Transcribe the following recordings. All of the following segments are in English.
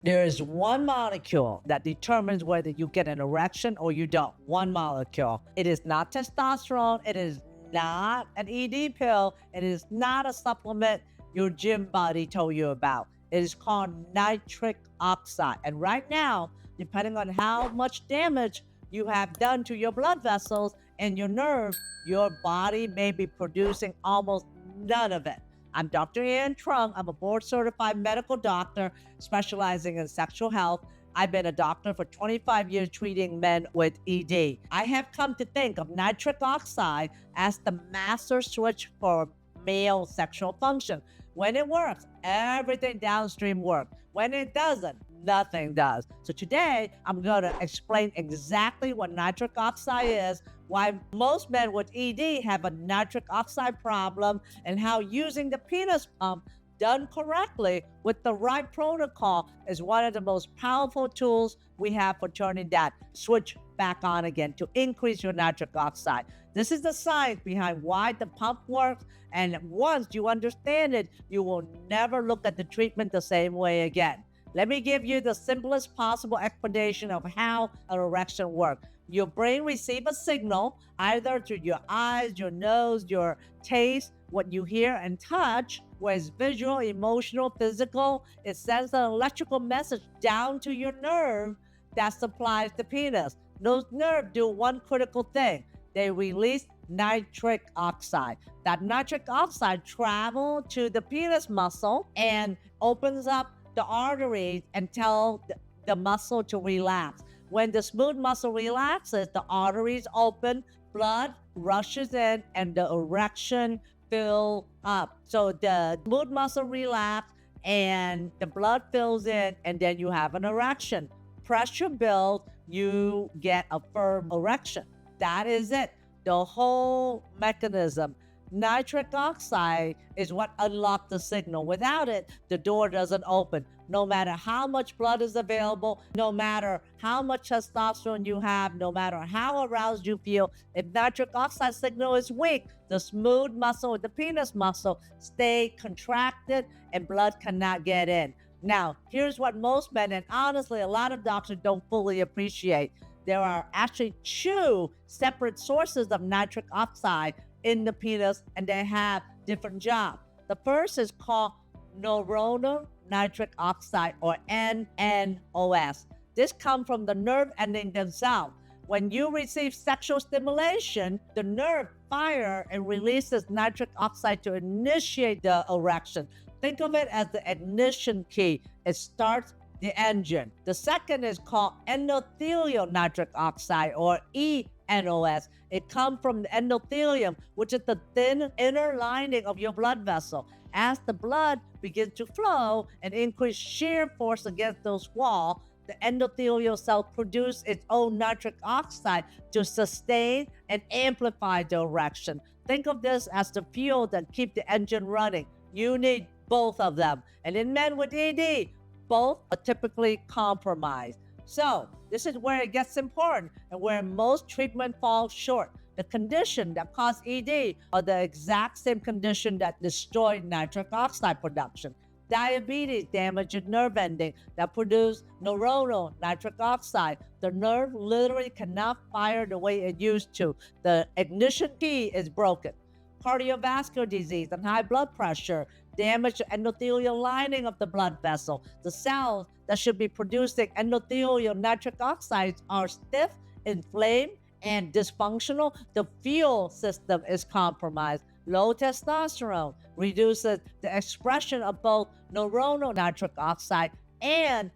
There is one molecule that determines whether you get an erection or you don't. One molecule. It is not testosterone. It is not an ED pill. It is not a supplement your gym buddy told you about. It is called nitric oxide. And right now, depending on how much damage you have done to your blood vessels and your nerves, your body may be producing almost none of it. I'm Dr. Truong. I'm a board certified medical doctor specializing in sexual health. I've been a doctor for 25 years treating men with ED. I have come to think of nitric oxide as the master switch for male sexual function. When it works, everything downstream works. When it doesn't, nothing does. So today, I'm going to explain exactly what nitric oxide is, why most men with ED have a nitric oxide problem, and how using the penis pump done correctly with the right protocol is one of the most powerful tools we have for turning that switch back on again to increase your nitric oxide. This is the science behind why the pump works, and once you understand it, you will never look at the treatment the same way again. Let me give you the simplest possible explanation of how an erection works. Your brain receives a signal either through your eyes, your nose, your taste, what you hear and touch, whether it's visual, emotional, physical. It sends an electrical message down to your nerve that supplies the penis. Those nerves do one critical thing. They release nitric oxide. That nitric oxide travels to the penis muscle and opens up the arteries and tell the muscle to relax. When the smooth muscle relaxes, the arteries open, blood rushes in, and the erection fills up. So the smooth muscle relaxes and the blood fills in, and then you have an erection. Pressure builds, you get a firm erection. That is it. The whole mechanism. Nitric oxide is what unlocks the signal. Without it, the door doesn't open. No matter how much blood is available, no matter how much testosterone you have, no matter how aroused you feel, if nitric oxide signal is weak, the smooth muscle, the penis muscle, stay contracted and blood cannot get in. Now, here's what most men, and honestly, a lot of doctors don't fully appreciate. There are actually two separate sources of nitric oxide in the penis, and they have different jobs. The first is called neuronal nitric oxide, or NNOS. This comes from the nerve ending themselves. When you receive sexual stimulation, the nerve fires and releases nitric oxide to initiate the erection. Think of it as the ignition key. It starts the engine. The second is called endothelial nitric oxide, or ENOS. It comes from the endothelium, which is the thin inner lining of your blood vessel. As the blood begins to flow and increase shear force against those walls, the endothelial cell produce its own nitric oxide to sustain and amplify the erection. Think of this as the fuel that keeps the engine running. You need both of them. And in men with ED, both are typically compromised. So this is where it gets important and where most treatment falls short. The condition that caused ED are the exact same condition that destroyed nitric oxide production. Diabetes damages nerve ending that produce neuronal nitric oxide. The nerve literally cannot fire the way it used to. The ignition key is broken. Cardiovascular disease and high blood pressure damage the endothelial lining of the blood vessel. The cells that should be producing endothelial nitric oxides are stiff, inflamed, and dysfunctional. The fuel system is compromised. Low testosterone reduces the expression of both neuronal nitric oxide and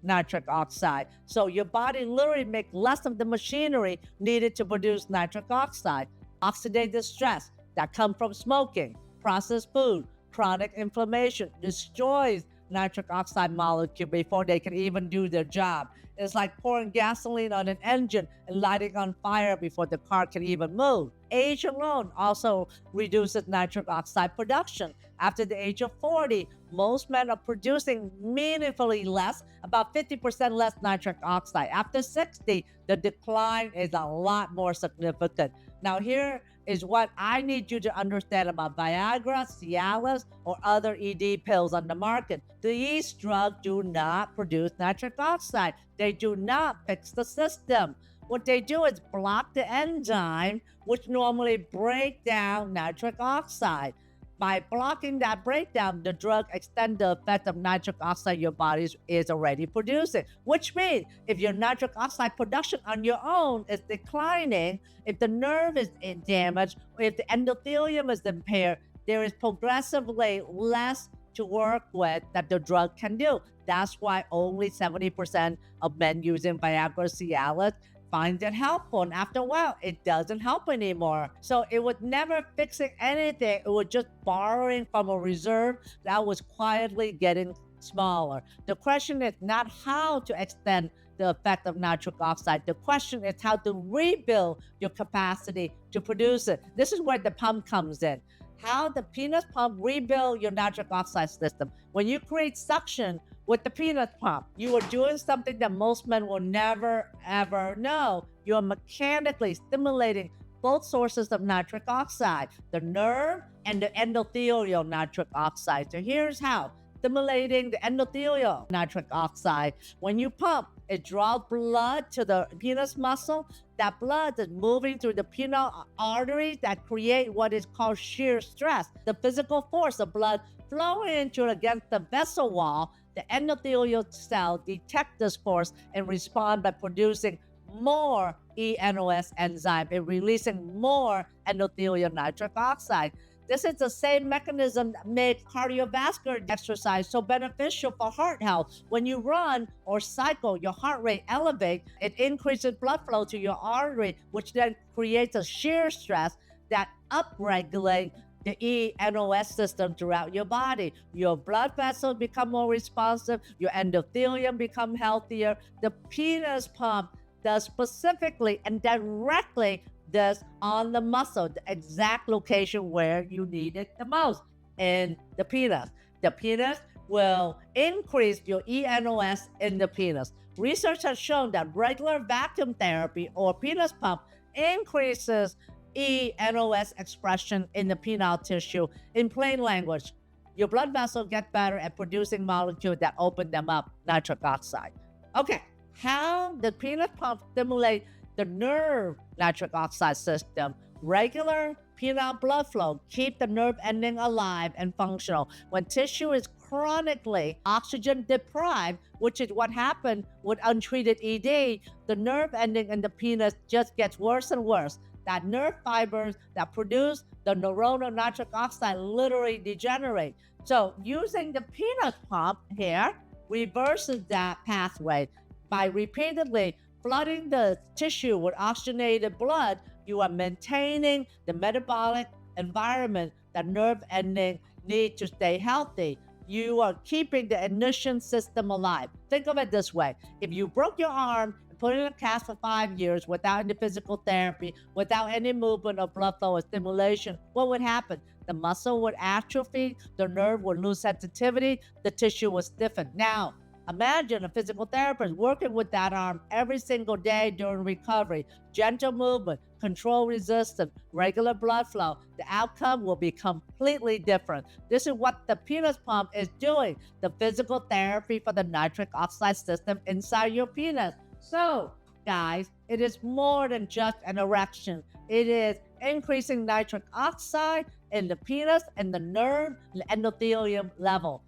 nitric oxide. So your body literally makes less of the machinery needed to produce nitric oxide. Oxidative stress that comes from smoking, processed food, chronic inflammation destroys nitric oxide molecule before they can even do their job. It's like pouring gasoline on an engine and lighting on fire before the car can even move. Age alone also reduces nitric oxide production. After the age of 40, most men are producing meaningfully less, about 50% less nitric oxide. After 60, the decline is a lot more significant. Now here is what I need you to understand about Viagra, Cialis, or other ED pills on the market. These drugs do not produce nitric oxide. They do not fix the system. What they do is block the enzyme, which normally break down nitric oxide. By blocking that breakdown, the drug extends the effect of nitric oxide your body is already producing, which means if your nitric oxide production on your own is declining, if the nerve is damaged, or if the endothelium is impaired, there is progressively less to work with that the drug can do. That's why only 70% of men using Viagra Cialis find it helpful, and after a while it doesn't help anymore. So it was never fixing anything, it was just borrowing from a reserve that was quietly getting smaller. The question is not how to extend the effect of nitric oxide. The question is how to rebuild your capacity to produce it. This is where the pump comes in. How the penis pump rebuild your nitric oxide system. When you create suction with the penis pump, you are doing something that most men will never ever know. You are mechanically stimulating both sources of nitric oxide, the nerve and the endothelial nitric oxide. So here's how. Stimulating the endothelial nitric oxide. When you pump, it draws blood to the penis muscle. That blood is moving through the penile arteries that create what is called shear stress. The physical force of blood flowing into against the vessel wall. The endothelial cell detect this force and respond by producing more eNOS enzyme and releasing more endothelial nitric oxide. This is the same mechanism that makes cardiovascular exercise so beneficial for heart health. When you run or cycle, your heart rate elevates, it increases blood flow to your artery, which then creates a shear stress that upregulates the eNOS system throughout your body. Your blood vessels become more responsive, your endothelium become healthier. The penis pump does specifically and directly this on the muscle, the exact location where you need it the most, in the penis. The penis will increase your eNOS in the penis. Research has shown that regular vacuum therapy or penis pump increases eNOS expression in the penile tissue. In plain language, your blood vessels get better at producing molecules that open them up, nitric oxide. Okay, how the penis pump stimulate the nerve nitric oxide system? Regular penile blood flow keep the nerve ending alive and functional. When tissue is chronically oxygen deprived, which is what happened with untreated ED, the nerve ending in the penis just gets worse and worse. That nerve fibers that produce the neuronal nitric oxide literally degenerate. So using the penis pump here reverses that pathway. By repeatedly flooding the tissue with oxygenated blood, you are maintaining the metabolic environment that nerve ending need to stay healthy. You are keeping the ignition system alive. Think of it this way. If you broke your arm and put it in a cast for 5 years without any physical therapy, without any movement or blood flow or stimulation, what would happen? The muscle would atrophy, the nerve would lose sensitivity, the tissue would stiffen. Now, imagine a physical therapist working with that arm every single day during recovery. Gentle movement, control resistance, regular blood flow. The outcome will be completely different. This is what the penis pump is doing, the physical therapy for the nitric oxide system inside your penis. So, guys, it is more than just an erection. It is increasing nitric oxide in the penis and the nerve and the endothelium level.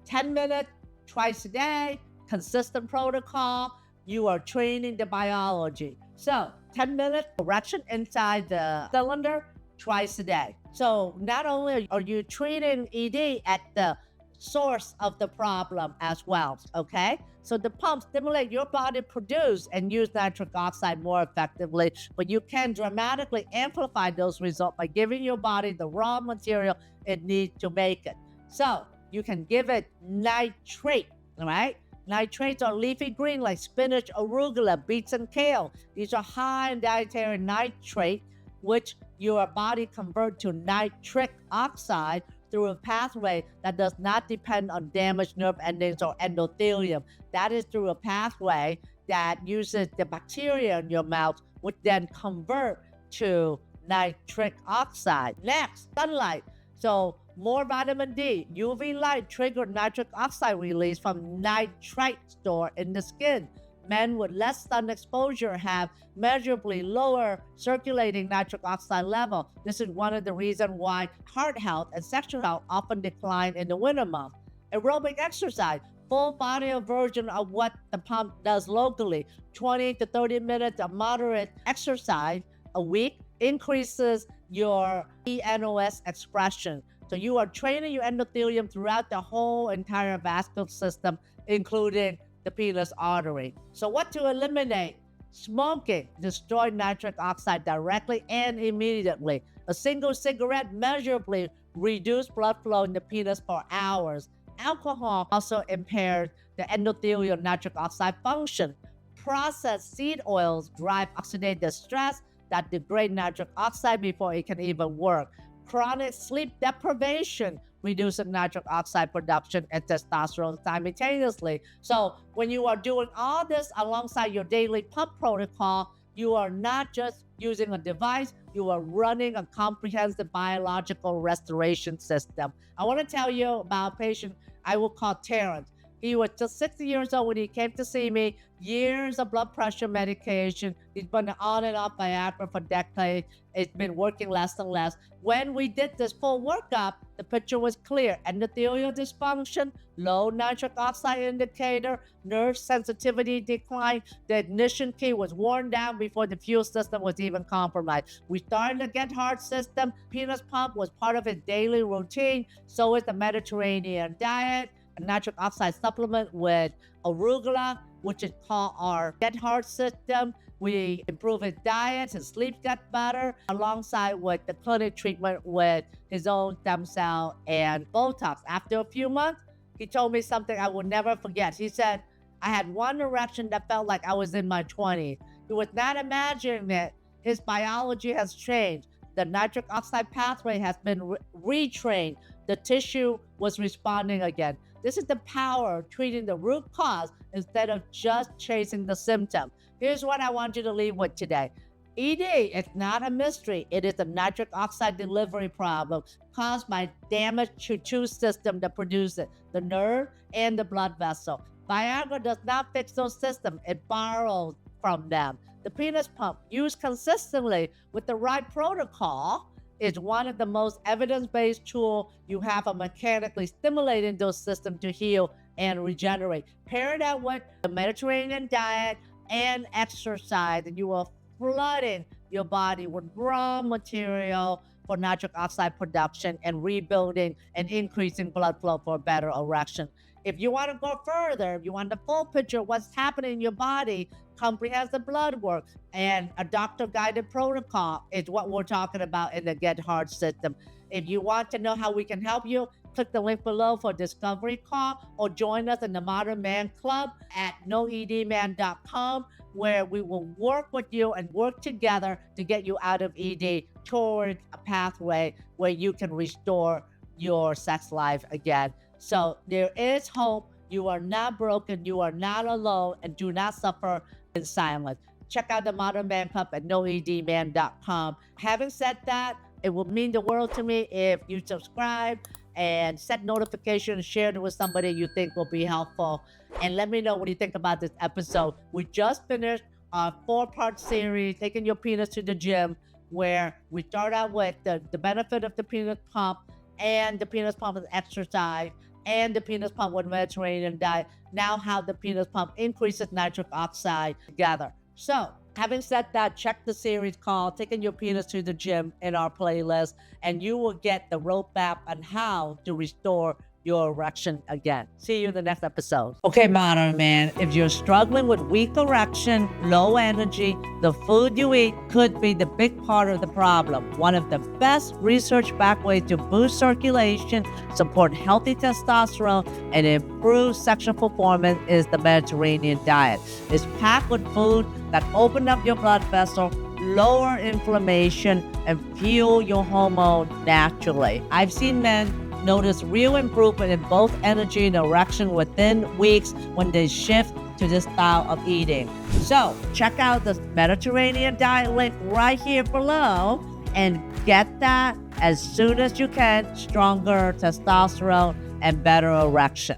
10 minutes twice a day, consistent protocol, you are training the biology. So 10 minutes erection inside the cylinder twice a day. So not only are you treating ED at the source of the problem as well, okay? So the pump stimulate your body produce and use nitric oxide more effectively, but you can dramatically amplify those results by giving your body the raw material it needs to make it. So you can give it nitrate, all right? Nitrates are leafy green like spinach, arugula, beets, and kale. These are high in dietary nitrate, which your body converts to nitric oxide through a pathway that does not depend on damaged nerve endings or endothelium. That is through a pathway that uses the bacteria in your mouth, which then convert to nitric oxide. Next, sunlight. So more vitamin D. UV light triggered nitric oxide release from nitrite stored in the skin. Men with less sun exposure have measurably lower circulating nitric oxide level. This is one of the reasons why heart health and sexual health often decline in the winter months. Aerobic exercise, full body version of what the pump does locally. 20 to 30 minutes of moderate exercise a week increases your ENOS expression. So you are training your endothelium throughout the whole entire vascular system, including the penis artery. So what to eliminate? Smoking destroys nitric oxide directly and immediately. A single cigarette measurably reduces blood flow in the penis for hours. Alcohol also impairs the endothelial nitric oxide function. Processed seed oils drive oxidative stress that degrade nitric oxide before it can even work. Chronic sleep deprivation reduces nitric oxide production and testosterone simultaneously. So when you are doing all this alongside your daily pump protocol, you are not just using a device, you are running a comprehensive biological restoration system. I want to tell you about a patient I will call Terrence. He was just 60 years old when he came to see me. Years of blood pressure medication. He's been on and off Viagra for decades. It's been working less and less. When we did this full workup, the picture was clear. Endothelial dysfunction, low nitric oxide indicator, nerve sensitivity decline. The ignition key was worn down before the fuel system was even compromised. We started the Get Hard system. Penis pump was part of his daily routine. So is the Mediterranean diet. A nitric oxide supplement with arugula, which is called our Get Hard system. We improve his diet, his sleep got better, alongside with the clinic treatment with his own stem cell and Botox. After a few months, he told me something I will never forget. He said, I had one erection that felt like I was in my 20s. He was not imagining it. His biology has changed. The nitric oxide pathway has been retrained. The tissue was responding again. This is the power of treating the root cause instead of just chasing the symptom. Here's what I want you to leave with today. ED is not a mystery. It is a nitric oxide delivery problem caused by damage to two systems that produce it, the nerve and the blood vessel. Viagra does not fix those systems. It borrows from them. The penis pump, used consistently with the right protocol, is one of the most evidence-based tools you have of mechanically stimulating those systems to heal and regenerate. Pair that with the Mediterranean diet and exercise, and you are flooding your body with raw material for nitric oxide production and rebuilding and increasing blood flow for a better erection. If you want to go further, if you want the full picture of what's happening in your body, comprehensive blood work and a doctor-guided protocol is what we're talking about in the Get Hard system. If you want to know how we can help you, click the link below for a discovery call or join us in the Modern Man Club at noedman.com, where we will work with you and work together to get you out of ED toward a pathway where you can restore your sex life again. So there is hope. You are not broken. You are not alone, and do not suffer in silence. Check out the Modern Man Club at noedman.com. Having said that, it will mean the world to me if you subscribe and set notifications, share it with somebody you think will be helpful, and let me know what you think about this episode. We just finished a 4-part series, Taking Your Penis to the Gym, where we start out with the benefit of the penis pump and the penis pump with exercise and the penis pump with Mediterranean diet. Now how the penis pump increases nitric oxide together. So having said that, check the series called Taking Your Penis to the Gym in our playlist, and you will get the roadmap on how to restore your erection again. See you in the next episode. Okay, Modern Man, if you're struggling with weak erection, low energy, the food you eat could be the big part of the problem. One of the best research-backed ways to boost circulation, support healthy testosterone, and improve sexual performance is the Mediterranean diet. It's packed with food that open up your blood vessel, lower inflammation, and fuel your hormone naturally. I've seen men notice real improvement in both energy and erection within weeks when they shift to this style of eating. So check out the Mediterranean diet link right here below and get that as soon as you can. Stronger testosterone and better erection.